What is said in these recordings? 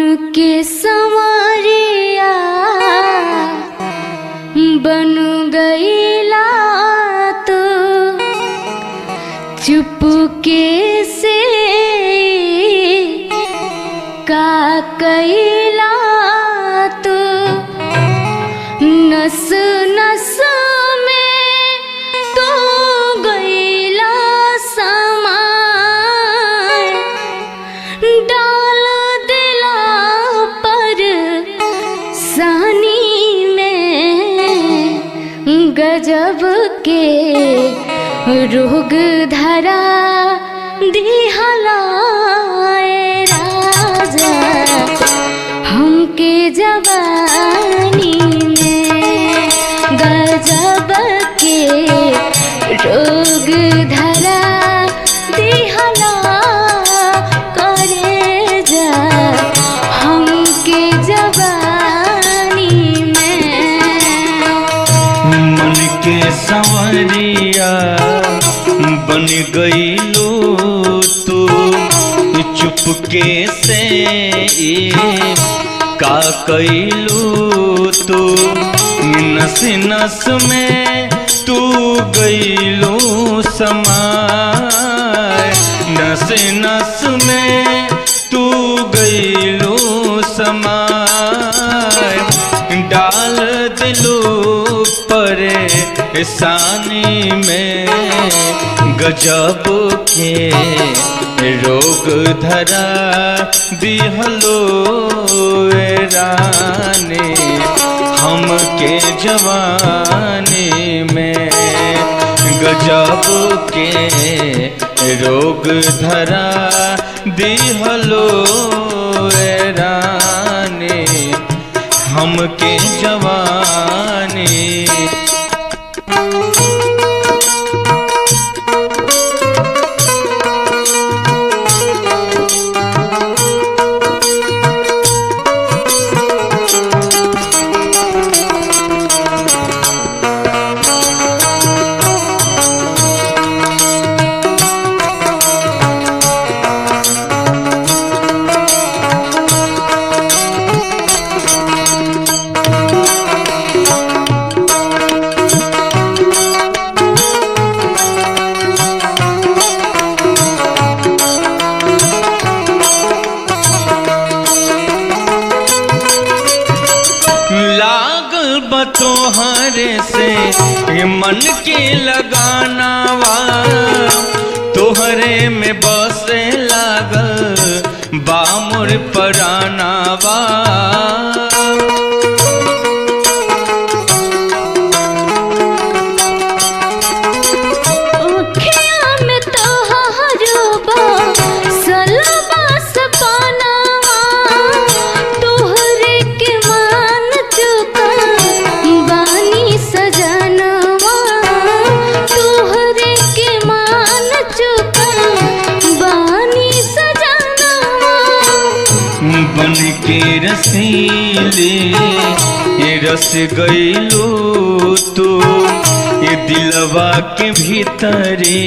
हमके संवरिया बन गईला तो चुपके से का कईला तो नस नस में तो गईला समाय डाल दिला पर सानी में गजब के रोग धरा दिहला राजा हमके जवानी में गजब के रोग धरा दिहला करे जा हमके जवानी में। मन के संवरिया बन गईलो तू चुपके से का कईलू तू नस नस में तू गईलो समाय नस नस में तू गईलो समाय डाल दिलो परेशानी में गजब के रोग धरा दिहलो रानी हमके जवानी में गजब के रोग धरा दिहलो रानी हमके जवानी। तोहरे से मन के लगानावा तोहरे में बसे लागल बामुर परानावा बन के रसीले ये रस गईलो तू ये दिलवा के भीतरे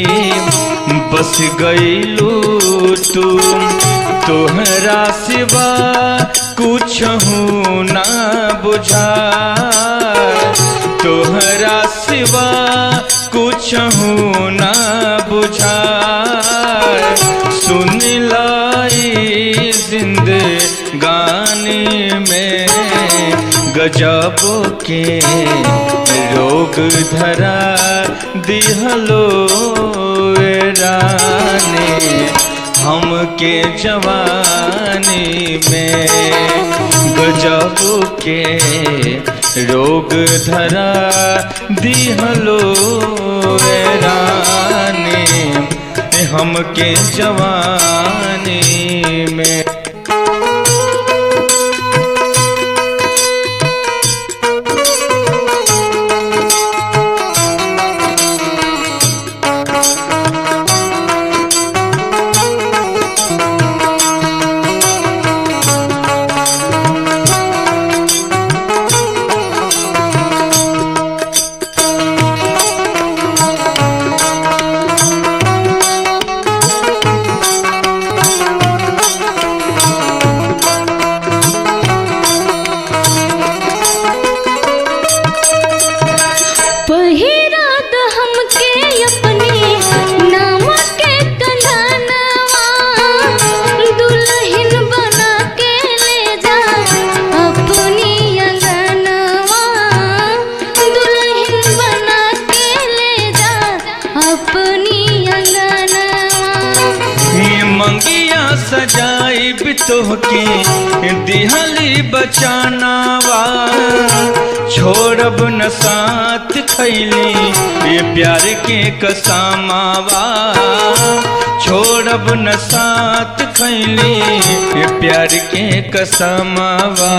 बस गईलो तू तोहरा सिवा कुछ ना बुझा तोहरा सिवा कुछ ना बुझा सुन लाई जिंदगानी में गजब के रोग धरा दिहलो रानी हमके जवानी में गजब के रोग धरा दिहलो रानी हमके जवानी में। तोहके दिहली बचानावा, छोड़ब न साथ खैली ये प्यार के कसमावा, छोड़ब न साथ खैली ये प्यार के कसमावा।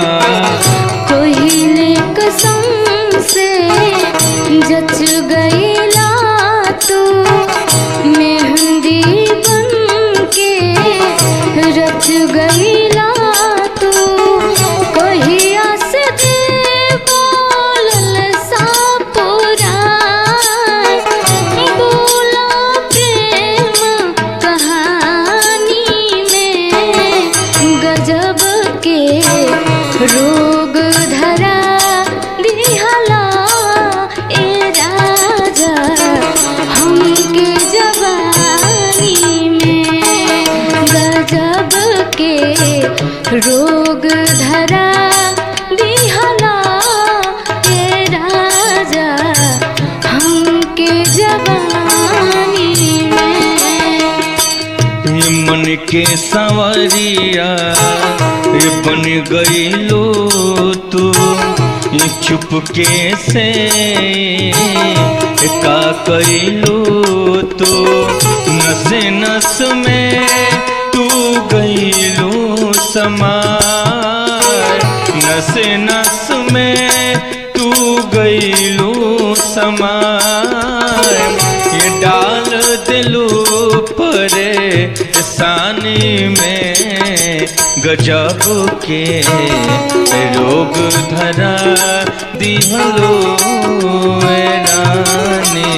कोहिले कसम से जच गईला तू, मेहंदी बन के रच गईला तू, कहिया से दे बोलल सा पुराण, बोला प्रेम कहानी में गजब के रोग धरा दिहला ए राजा हमके जवानी में, गजब के रोग धरा दिहला ए राजा हमके जवानी में। मन के संवरिया बन गईलो तू, चुपके से का कईलो तू, नस नस में तू गईलो समार, नस नस में तू गईलो समार, ये डाल दिलू परेशानी में गजब के रोग धरा दिहलो रानी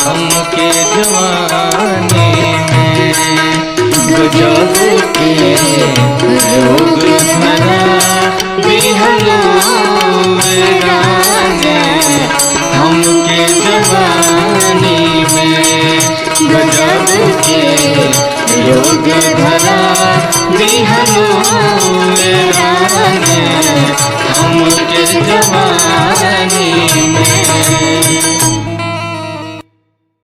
हमके जवानी में, गजब के रोग धरा दिहलो रानी हमके जवानी में, गजब के रोग धरा दिहलो रानी हमके जवानी में।